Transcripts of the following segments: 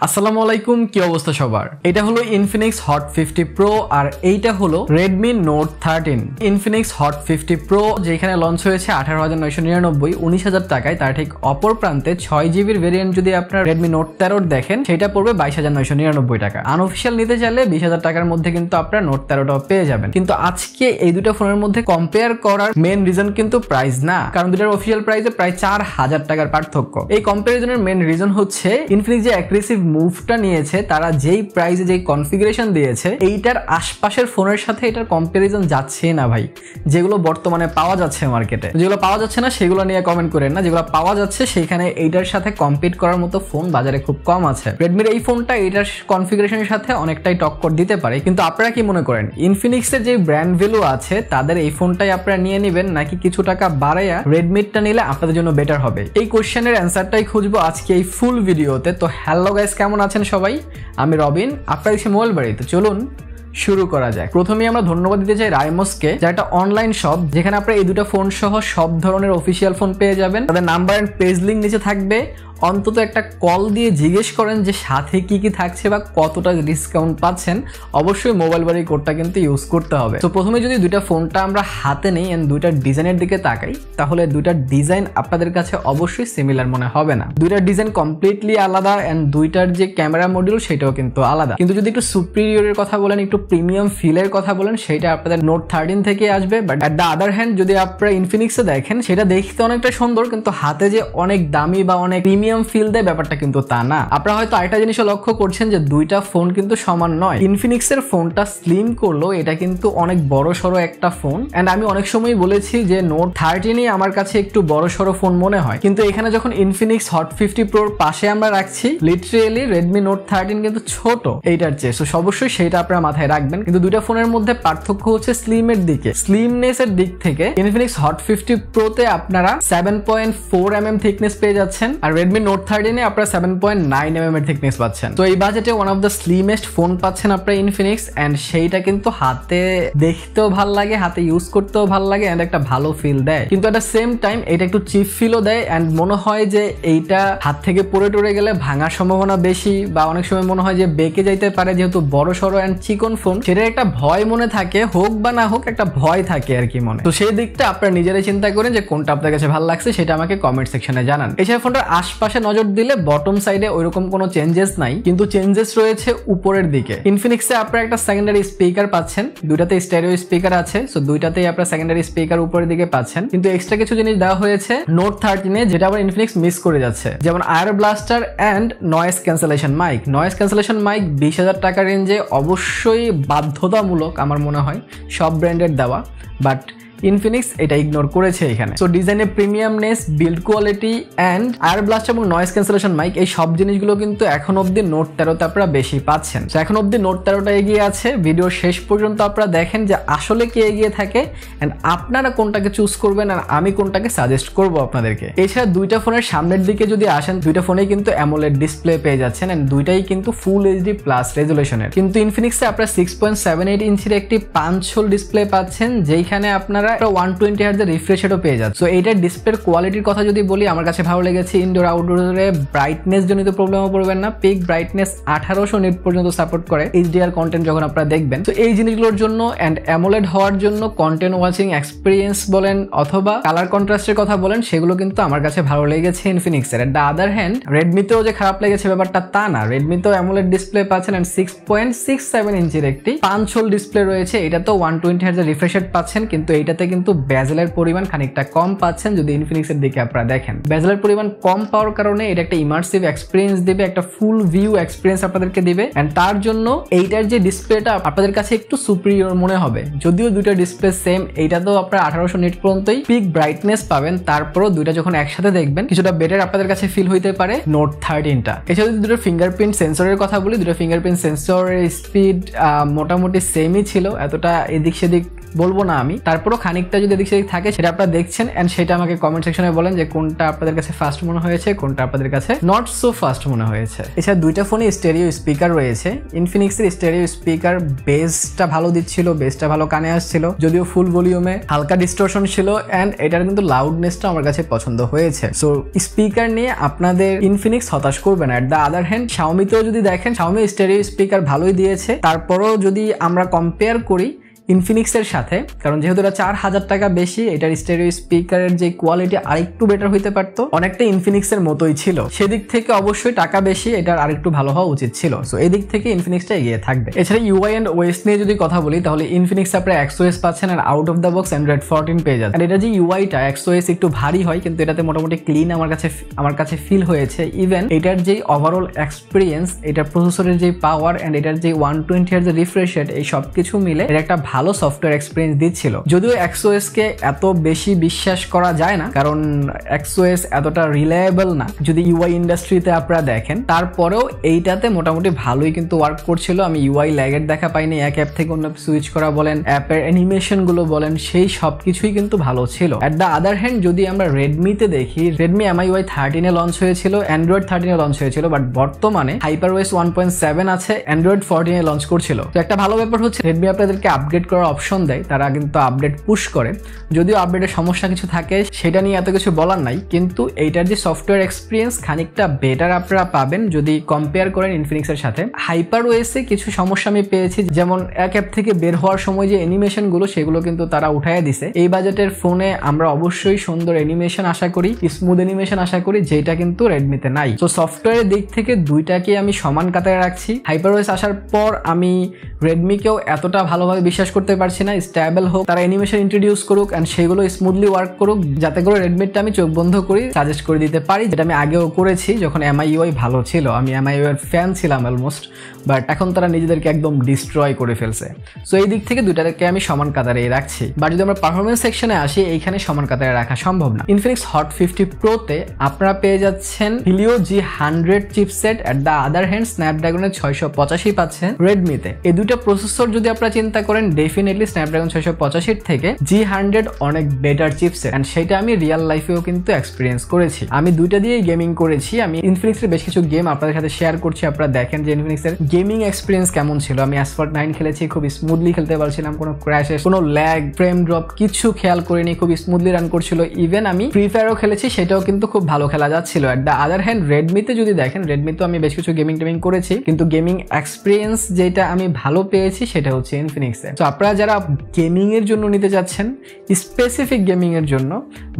আসসালামু আলাইকুম, কি অবস্থা সবার? এটা হলো Infinix Hot 50 Pro আর এইটা হলো Redmi Note 13। Infinix Hot 50 Pro যেখানে লঞ্চ হয়েছে 18,999 19,000 টাকায়, তার ঠিক অপর প্রান্তে 6GB ভেরিয়েন্ট যদি আপনার Redmi Note 13 দেখেন সেটা পড়বে 22,999 টাকা। আনঅফিশিয়াল নিতে চাইলে 20,000 টাকার মধ্যে কিন্তু আপনারা Note 13টাও পেয়ে যাবেন। কিন্তু আজকে এই দুটো ফোনের মধ্যে কম্পেয়ার করার মেন রিজন কিন্তু প্রাইস না, কারণ দুটার অফিশিয়াল প্রাইসে প্রায় 4,000 টাকার পার্থক্য। এই কম্পারিজনের মেন রিজন হচ্ছে Infinix যে অ্যাগ্রেসিভ মুভটা নিয়েছে, তারা যেই প্রাইসে যেই কনফিগারেশন দিয়েছে এইটার আশপাশের ফোনের সাথে এটার কম্পারিজন যাচ্ছে না ভাই। যেগুলো বর্তমানে পাওয়া যাচ্ছে মার্কেটে, যেগুলো পাওয়া যাচ্ছে না সেগুলো নিয়ে কমেন্ট করেন না, যেগুলো পাওয়া যাচ্ছে সেখানে এইটার সাথে কম্পিট করার মতো ফোন বাজারে খুব কম আছে। রেডমির এই ফোনটা এইটার কনফিগারেশনের সাথে অনেকটাই টক্কর দিতে পারে। কিন্তু আপনারা কি মনে করেন ইনফিনিক্সের যে ব্র্যান্ড ভ্যালু আছে তাদের এই ফোনটাই আপনারা নিয়ে নেবেন, নাকি কিছু টাকা বাড়াইয়া রেডমিটা নিলে আপনাদের জন্য বেটার হবে? এই কোশ্চেনের অ্যান্সারটাই খুঁজবো আজকে এই ফুল ভিডিওতে। তো হ্যালো গাইস, কেমন আছেন সবাই? আমি রবিন, আপনারা দেখছি মোবাইল বাড়ি। তো চলুন শুরু করা যায়। প্রথমেই আমরা ধন্যবাদ দিতে চাই রাইমোসকে, যা একটা অনলাইন শপ যেখানে আপনারা এই দুটো ফোন সহ সব ধরনের অফিসিয়াল ফোন পেয়ে যাবেন। তাদের নাম্বার এন্ড পেজ লিঙ্ক নিচে থাকবে, অন্তত একটা কল দিয়ে জিজ্ঞেস করেন যে সাথে কি কি থাকছে বা কতটা ডিসকাউন্ট পাচ্ছেন। অবশ্যই মোবাইল বাড়ির কোডটা কিন্তু ইউজ করতে হবে। তো প্রথমে যদি দুইটা ফোনটা আমরা হাতে নেই এন্ড দুইটার ডিজাইনের দিকে তাকাই, তাহলে দুইটার ডিজাইন আপনাদের কাছে অবশ্যই সিমিলার মনে হবে না। দুইটার ডিজাইন কমপ্লিটলি আলাদা এন্ড দুইটার যে ক্যামেরা মডিউল সেটাও কিন্তু আলাদা। কিন্তু যদি একটু সুপিরিয়রের কথা বলেন, একটু প্রিমিয়াম ফিলের কথা বলেন, সেটা আপনাদের নোট 13 থেকে আসবে। But at the other hand যদি আপনারা ইনফিনিক্সে দেখেন, সেটা দেখতে অনেকটা সুন্দর কিন্তু হাতে যে অনেক দামি বা অনেক প্রিমিয়াম ফিল দেয় ব্যাপারটা কিন্তু তা না। আপনারা হয়তো আরেকটা জিনিসও লক্ষ্য করছেন যে দুইটা ফোন কিন্তু সমান নয়। ইনফিনিক্সের ফোনটা স্লিম করলো, এটা কিন্তু অনেক বড় সড়ো একটা ফোন। এন্ড আমি অনেক সময় বলেছি যে নোট 13ই আমার কাছে একটু বড় সড়ো ফোন মনে হয়, কিন্তু এখানে যখন ইনফিনিক্স হট 50 প্রোর পাশে আমরা রাখছি, লিটারেলি রেডমি নোট 13 কিন্তু ছোট এইটার চেয়ে। সো অবশ্যই সেইটা আপনারা মাথায় রাখবেন। কিন্তু দুইটা ফোনের মধ্যে পার্থক্য হচ্ছে স্লিমের দিকে, স্লিমনেসের দিক থেকে ইনফিনিক্স হট 50 প্রোতে আপনারা 7.4 mm থিকনেস পেয়ে যাচ্ছেন, আর রেডমি নোট 13 আপনারা 7.9 mm এর থিকনেস পাচ্ছেন। তো এই বাজেটে one of the slimmest phone পাচ্ছেন আপনারা ইনফিনিক্স, এন্ড সেইটা কিন্তু হাতে দেখতেও ভাল লাগে, হাতে ইউজ করতেও ভাল লাগে, এন্ড একটা ভালো ফিল দেয়। কিন্তু এট দ্য সেম টাইম এটা একটু চিপ ফিলও দেয়, এন্ড মনে হয় যে এইটা হাত থেকে পড়ে টরে গেলে ভাঙার সম্ভাবনা বেশি, বা অনেক সময় মনে হয় যে বেঁকে যাইতে পারে, যেহেতু বড় সড়ো এন্ড চিকন ফোন, সেটার একটা ভয় মনে থাকে, হোক বা না হোক একটা ভয় থাকে আর কি মনে। তো সেই দিকটা আপনারা নিজেরাই চিন্তা করেন যে কোনটা আপনার কাছে ভালো লাগছে, সেটা আমাকে কমেন্ট সেকশনে জানান। এছাড়া ফোনটার আশপাশে নজর দিলে বটম সাইডে ওইরকম কোনো চেঞ্জেস নাই, কিন্তু চেঞ্জেস রয়েছে উপরের দিকে। ইনফিনিক্সে আপনারা একটা সেকেন্ডারি স্পিকার পাচ্ছেন, দুইটাতে স্টেরিও স্পিকার আছে, সো দুইটাতেই আপনারা সেকেন্ডারি স্পিকার উপরের দিকে পাচ্ছেন। কিন্তু এক্সট্রা কিছু জিনিস দেওয়া হয়েছে নোট 13 এ, যেটা আবার ইনফিনিক্স মিস করে যাচ্ছে, যেমন air blaster and noise cancellation mic. Noise cancellation mic 20,000 টাকা রেঞ্জে অবশ্যই বাধ্যতামূলক আমার মনে হয় সব ব্র্যান্ডের দেওয়া, বাট ইনফিনিক্স এটা ইগনোর করেছে এখানে। সো ডিজাইনের প্রিমিয়ামনেস, বিল্ড কোয়ালিটি এন্ড আয়ার ব্লাস্ট এবং নয়েজ ক্যান্সেলেশন মাইক, এই সব জিনিসগুলো কিন্তু এখন অব্দি নোট 13তে আপনারা বেশি পাচ্ছেন। সো এখন অব্দি নোট 13টা এগিয়ে আছে। ভিডিওর শেষ পর্যন্ত আপনারা দেখেন যে আসলে কে এগিয়ে থাকে এন্ড আপনারা কোনটাকে চুজ করবেন আর আমি কোনটাকে সাজেস্ট করব আপনাদেরকে। এছাড়া দুইটা ফোনের সামনের দিকে যদি আসেন, দুইটা ফোনেই কিন্তু অ্যামোলেড ডিসপ্লে পেয়ে যাচ্ছেন, এন্ড দুইটাই কিন্তু ফুল এইচডি প্লাস রেজুলেশনের। কিন্তু ইনফিনিক্সে আপনারা 6.78 ইঞ্চির একটি 5 হোল ডিসপ্লে পাচ্ছেন, যেখানে আপনারা 120 Hz রিফ্রেশ রেটও পেয়ে যাচ্ছে। সো এইটার ডিসপ্লের কোয়ালিটির কথা যদি বলি, আমার কাছে ভালো লেগেছে। ইনডোর আউটডোরে ব্রাইটনেস জনিত প্রবলেমও পড়বেন না, পিক ব্রাইটনেস 1800 নিট পর্যন্ত সাপোর্ট করে এইচডিআর কন্টেন্ট যখন আপনারা দেখবেন। তো এই জিনিসগুলোর জন্য এন্ড অ্যামোলেড হওয়ার জন্য কন্টেন্ট ওয়াচিং এক্সপিরিয়েন্স বলেন অথবা কালার কন্ট্রাস্টের কথা বলেন, সেগুলো কিন্তু আমার কাছে ভালো লেগেছে ইনফিনিক্সের। এট দ্য আদার হ্যান্ড রেডমিতেও যে খারাপ লেগেছে ব্যাপারটা তা না, রেডমিতেও অ্যামোলেড ডিসপ্লে পাচ্ছেন এন্ড 6.67 ইঞ্চির একটি 5 হোল ডিসপ্লে রয়েছে। এটা তো 120 Hz রিফ্রেশ রেট পাচ্ছেন, কিন্তু এইটাতে কিন্তু বেজেলের পরিমাণ খানিকটা কম পাচ্ছেন। যদি ইনফিনিক্সের দিকে আপনারা দেখেন, বেজেলের পরিমাণ কম পাওয়ার কারণে এটা একটা ইমার্সিভ এক্সপিরিয়েন্স দিবে, একটা ফুল ভিউ এক্সপিরিয়েন্স আপনাদেরকে দিবে, এন্ড তার জন্য এইটার যে ডিসপ্লেটা আপনাদের কাছে একটু সুপিরিয়র মনে হবে। যদিও দুইটা ডিসপ্লে সেম, এইটাতেও আপনারা 1800 নিট পর্যন্তই পিক ব্রাইটনেস পাবেন, তারপরও দুইটা যখন একসাথে দেখবেন কিছুটা বেটার আপনাদের কাছে ফিল হইতে পারে নোট 13টা। এছাড়া যদি দুটো ফিঙ্গারপ্রিন্ট সেন্সরের কথা বলি, দুটো ফিঙ্গারপ্রিন্ট সেন্সরের স্পিড মোটামুটি সেমই ছিল, এতটা এদিক সেদিক বলবো না আমি, তারপরও খানিকটা যদি এদিক সেদিক থাকে সেটা আপনারা দেখছেন এন্ড সেটা আমাকে কমেন্ট সেকশনে বলেন যে কোনটা আপনাদের কাছে ফাস্ট মনে হয়েছে, কোনটা আপনাদের কাছে নট সো ফাস্ট মনে হয়েছে। এছাড়া দুইটা ফোনে স্টেরিও স্পিকার রয়েছে। ইনফিনিক্সের স্টেরিও স্পিকার বেসটা ভালো দিচ্ছিল, বেসটা ভালো কানে আসছিল, যদিও ফুল ভলিউমে হালকা ডিস্টরশন ছিল এন্ড এটার কিন্তু লাউডনেসটা আমার কাছে পছন্দ হয়েছে। সো স্পিকার নিয়ে আপনাদের ইনফিনিক্স হতাশ করবে না। এট দ্য আদার হ্যান্ড শাওমিতেও যদি দেখেন, শাওমি স্টেরিও স্পিকার ভালোই দিয়েছে। তারপরেও যদি আমরা কম্পেয়ার করি ইনফিনিক্সের সাথে, কারণ যেহেতু এটা 4000 টাকা বেশি, এটার স্টেরিও স্পিকারের যে কোয়ালিটি আরেকটু বেটার হইতে পারতো, অনেকটা ইনফিনিক্সের মতোই ছিল। সেদিক থেকে অবশ্যই টাকা বেশি, এটার আরেকটু ভালো হওয়া উচিত ছিল। সো এই দিক থেকে ইনফিনিক্সটা এগিয়ে থাকবে। এছাড়া ইউআই এন্ড ওএস নিয়ে যদি কথা বলি, তাহলে ইনফিনিক্স আপনারা XOS পাচ্ছেন আর out of the box Android 14 পেয়ে যাচ্ছেন। আর এটা যে ইউআইটা XOS একটু ভারী হয়, কিন্তু এটাতে মোটামুটি ক্লিন আমার কাছে ফিল হয়েছে। ইভেন এটার যে ওভারঅল এক্সপিরিয়েন্স, এটার প্রসেসরের যে পাওয়ার এন্ড এটার যে 120 হার্জ এর রিফ্রেশ রেট, এই সবকিছু মিলে এটা একটা ভালো সফটওয়্যার এক্সপিরিয়েন্স দিচ্ছিল। যদিও XOS কে এত বেশি বিশ্বাস করা যায় না, কারণ XOS এতটা রিলায়েবল না যদি ইউআই ইন্ডাস্ট্রিতে আপনারা দেখেন। তারপরেও এইটাতে মোটামুটি ভালোই কিন্তু ওয়ার্ক করছিল। আমি ইউআই ল্যাগের দেখা পাইনি। এক অ্যাপ থেকে অন্য সুইচ করা বলেন, অ্যাপের অ্যানিমেশন গুলো বলেন, সেই সবকিছুই কিন্তু ভালো ছিল। এট দ্য আদার হ্যান্ড যদি আমরা রেডমিতে দেখি, রেডমি MIUI 13 এ লঞ্চ হয়েছিল, অ্যান্ড্রয়েড 13 এ লঞ্চ হয়েছিল, বাট বর্তমানে HyperOS 1.7 আছে, অ্যান্ড্রয়েড 14 এ লঞ্চ করছিল। তো একটা ভালো ব্যাপার হচ্ছে রেডমি আপনাদেরকে আপগ্রেড করার অপশন দেয়, তারা কিন্তু আপডেট পুশ করে। যদিও আপডেটের সমস্যা কিছু থাকে, সেটা নিয়ে এত কিছু বলার নাই, কিন্তু এইটার যে সফটওয়্যার এক্সপিরিয়েন্স খানিকটা বেটার আপনারা পাবেন যদি কম্পেয়ার করেন ইনফিনিক্সের সাথে। HyperOS এ কিছু সমস্যা আমি পেয়েছি, যেমন এক অ্যাপ থেকে বের হওয়ার সময় যে অ্যানিমেশন গুলো, সেগুলো কিন্তু তারা উঠাইয়া দিছে। এই বাজেটের ফোনে আমরা অবশ্যই সুন্দর অ্যানিমেশন আশা করি, স্মুথ অ্যানিমেশন আশা করি, যেটা কিন্তু রেডমিতে নাই। তো সফটওয়্যারের দিক থেকে দুইটাকে আমি সমান কাতারে রাখছি। HyperOS আসার পর আমি রেডমিকেও এতটা ভালোভাবে বিশ্বাস করতে পারছি না। স্টেবল হোক, তারা অ্যানিমেশন ইন্ট্রোডিউস করুক এন্ড সেগুলো স্মুথলি ওয়ার্ক করুক, যাতে করে রেডমিটা আমি চোখ বন্ধ করি সাজেস্ট করে দিতে পারি, যেটা আমি আগেও করেছি যখন MIUI ভালো ছিল। আমি MIUI এর ফ্যান ছিলাম অলমোস্ট, বাট এখন তারা নিজেদেরকে একদম ডিস্ট্রয় করে ফেলছে। সো এই দিক থেকে দুইটাকে আমি সমান কাতারে রাখছি। বাট যদি আমরা পারফরমেন্স সেকশনে আসি, এইখানে সমান কাতারে রাখা সম্ভব না। ইনফিনিক্স হট 50 প্রোতে আপনারা পেয়ে যাচ্ছেন HELIO G100 চিপসেট, এট দ্য আদার হ্যান্ড স্ন্যাপড্রাগনের 685 পাচ্ছেন রেডমিতে। এই দুইটা প্রসেসর যদি আপনারা চিন্তা করেন, ডেফিনেটলি স্ন্যাপড্রাগন 685 থেকে G100 অনেক বেটার চিপসেট, এন্ড সেটা আমি রিয়েল লাইফেও কিন্তু এক্সপিরিয়েন্স করেছি। আমি দুইটা দিয়েই গেমিং করেছি। আমি ইনফিনিক্সের বেশ কিছু গেম আপনাদের সাথে শেয়ার করছি, আপনারা দেখেন যে ইনফিনিক্সের গেমিং এক্সপিরিয়েন্স কেমন ছিল। আমি Asphalt 9 খেলেছি, খুব স্মুথলি খেলতে পারছিলাম, কোনো ক্র্যাশেস, কোনো ল্যাগ, ফ্রেম ড্রপ কিছু খেয়াল করিনি, খুব স্মুথলি রান করছিল। ইভেন আমি ফ্রি ফায়ারও খেলেছি, সেটাও কিন্তু খুব ভালো খেলা যাচ্ছিল। এট দ্য আদার হ্যান্ড রেডমিতে যদি দেখেন, রেডমিতে আমি বেশ কিছু গেমিং করেছি, কিন্তু গেমিং এক্সপিরিয়েন্স যেটা আমি ভালো পেয়েছি সেটা হচ্ছে ইনফিনিক্সে। তো আপনারা যারা গেমিং এর জন্য নিতে যাচ্ছেন, স্পেসিফিক গেমিং এর জন্য,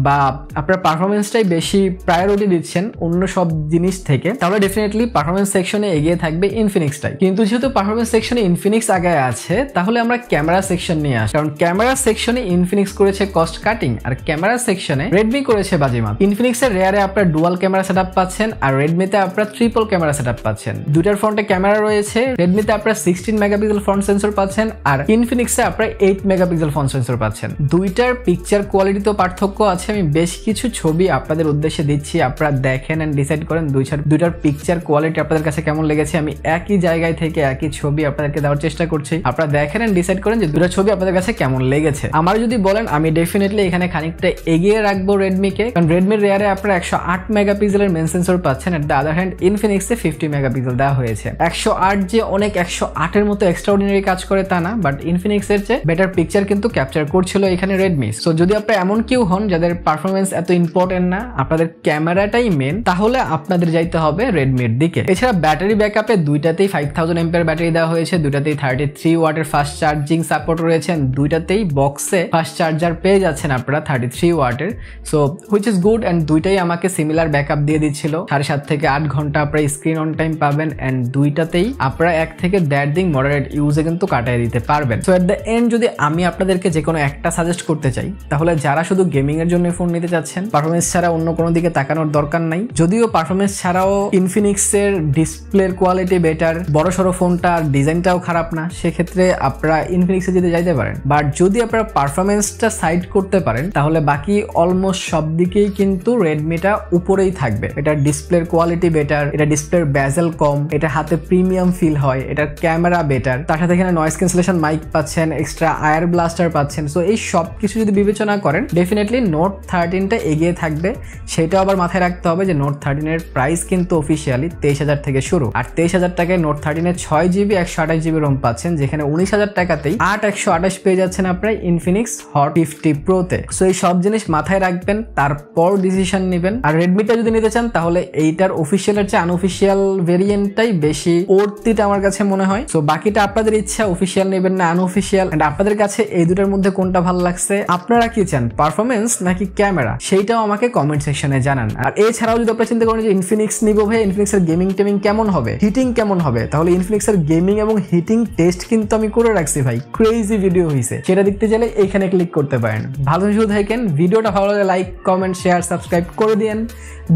বা আপনারা পারফরমেন্সটাই বেশি প্রায়োরিটি দিচ্ছেন অন্য সব জিনিস থেকে, তাহলে ডেফিনেটলি পারফরমেন্স সেকশনে এগিয়ে থাকবে ইনফিনিক্সটাই। কিন্তু যেহেতু পারফরমেন্স সেকশনে ইনফিনিক্স আগে আছে, তাহলে আমরা ক্যামেরা সেকশন নিয়ে আসি। কারণ ক্যামেরা সেকশনে ইনফিনিক্স করেছে কস্ট কাটিং, আর ক্যামেরা সেকশনে রেডমি করেছে বাজিমাত। ইনফিনিক্সের রেয়ারে আপনারা ডুয়াল ক্যামেরা সেটআপ পাচ্ছেন, আর রেডমিতে আপনারা ট্রিপল ক্যামেরা সেটআপ পাচ্ছেন। দুটার ফ্রন্টে ক্যামেরা রয়েছে। রেডমিতে আপনারা 16 মেগাপিক্সেল ফ্রন্ট সেন্সর পাচ্ছেন, আর ইনফিনিক্সে আপনারা 8 মেগাপিক্সেল ফ্রন্ট সেন্সর পাচ্ছেন। দুইটার পিকচার কোয়ালিটিতেও পার্থক্য আছে। আমি বেশ কিছু ছবি আপনাদের উদ্দেশ্যে দিচ্ছি, আপনারা দেখেন এন্ড ডিসাইড করেন দুইটার পিকচার কোয়ালিটি আপনাদের কাছে কেমন লেগেছে। আমি একই জায়গায় থেকে একই ছবি আপনাদেরকে দেওয়ার চেষ্টা করছি, আপনারা দেখেন এন্ড ডিসাইড করেন যে দুটো ছবি আপনাদের কাছে কেমন লেগেছে। আমার যদি বলেন, আমি ডেফিনেটলি এখানে খানিকটা এগিয়ে রাখবো রেডমিকে, কারণ রেডমির রেয়ারে আপনারা 108 মেগাপিক্সেলের মেন সেন্সর পাচ্ছেন। এট দ্য আদার হ্যান্ড ইনফিনিক্সে 50 মেগাপিক্সেল দেওয়া হয়েছে। 108 যে অনেক 108 এর মতো এক্সট্রাঅর্ডিনারি কাজ করে তা না, বাট ইনফিনিক্সের চেয়ে বেটার পিকচার কিন্তু ক্যাপচার করছিল এখানে রেডমি। সো যদি আপনারা এমন কেউ হন যাদের পারফরমেন্স এত ইম্পর্টেন্ট না, আপনাদের ক্যামেরাটাই মেন, তাহলে আপনাদের যাইতে হবে রেডমির দিকে। এছাড়া ব্যাটারি ব্যাকআপে দুইটাতেই 5000 এমপিআর ব্যাটারি দেওয়া হয়েছে, দুইটাতেই 33 ওয়াটের ফাস্ট চার্জিং সাপোর্ট রয়েছে, দুইটাতেই বক্সে ফাস্ট চার্জার পেয়ে যাচ্ছেন আপনারা 33 ওয়াটের। So which is good, and দুইটাই আমাকে সিমিলার ব্যাকআপ দিয়ে দিচ্ছিল। 7.5 থেকে 8 ঘন্টা আপনারা স্ক্রিন অন টাইম পাবেন, এন্ড দুইটাতেই আপনারা 1 থেকে 1.5 দিন মডারেট ইউজে কিন্তু কাটাই দিতে পারবেন। সো এট দ্য এন্ড যদি আমি আপনাদেরকে যে কোনো একটা সাজেস্ট করতে চাই, তাহলে যারা শুধু গেমিং এর জন্য ফোন নিতে চাচ্ছেন, পারফরমেন্স ছাড়া অন্য কোনো দিকে তাকানোর দরকার নাই। যদিও পারফরমেন্স ছাড়াও ইনফিনিক্সের ডিসপ্লের কোয়ালিটি বেটার, বড় সড়ো ফোনটা ডিজাইনটাও খারাপ না, সেক্ষেত্রে আপনারা ইনফিনিক্সে যেতে যাইতে পারেন। বাট যদি আপনারা পারফরমেন্সটা সাইড করতে পারেন, তাহলে বাকি অলমোস্ট সব দিকেই কিন্তু রেডমিটা উপরেই থাকবে। এটার ডিসপ্লের কোয়ালিটি বেটার, এটা ডিসপ্লের বেজেল কম, এটা হাতে প্রিমিয়াম ফিল হয়, এটার ক্যামেরা বেটার, তার সাথে এখানে নয়েজ ক্যান্সেলেশন মাইক পাচ্ছেন, এক্সট্রা আয়ার ব্লাস্টার পাচ্ছেন। সো এই সব কিছু যদি বিবেচনা করেন ডেফিনেটলি নোট 13টা এগিয়ে থাকবে। সেটাও আবার মাথায় রাখতে হবে যে নোট 13 এর প্রাইস কিন্তু অফিসিয়ালি 23,000 থেকে শুরু, আর 23,000 টাকায় নোট 13 এর 6GB 128GB রোম পাচ্ছেন, যেখানে 19,000 টাকাতেই 8/128 পেয়ে যাচ্ছেন আপনার ইনফিনিক্স হট 50 প্রোতে। সো এই সব জিনিস মাথায় রাখবেন, তারপর ডিসিশন নেবেন। আর রেডমিটা যদি নিতে চান তাহলে এইটার অফিসিয়ালের চেয়ে আনঅফিসিয়াল ভেরিয়েন্টটাই বেশি ওর্থিটা আমার কাছে মনে হয়। সো বাকিটা আপনাদের ইচ্ছা, অফিসিয়াল নেবেন না আনঅফিসিয়াল। এন্ড আপনাদের কাছে এই দুটোর মধ্যে কোনটা ভালো লাগছে, আপনারা কি চান, পারফরমেন্স নাকি ক্যামেরা, সেইটাও আমাকে কমেন্ট সেকশনে জানান। আর এছাড়াও যদি আপনারা চিন্তা করেন যে ইনফিনিক্স নিবো ভাই, ইনফিনিক্স এর গেমিং টেমিং কেমন হবে, হিটিং কেমন হবে, তাহলে ইনফিনিক্স এর গেমিং এবং হিটিং টেস্ট কিন্তু আমি করে রাখছি ভাই, ক্রেজি ভিডিও হয়েছে, সেটা দেখতে চাইলে এখানে ক্লিক করতে পারেন। ভালো সুযোগ থাকেন, ভিডিওটা ভালো লাগে লাইক কমেন্ট শেয়ার সাবস্ক্রাইব করে দিন।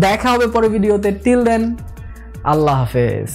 দেখা হবে পরে ভিডিওতে, টিল দেন আল্লাহ হাফেজ।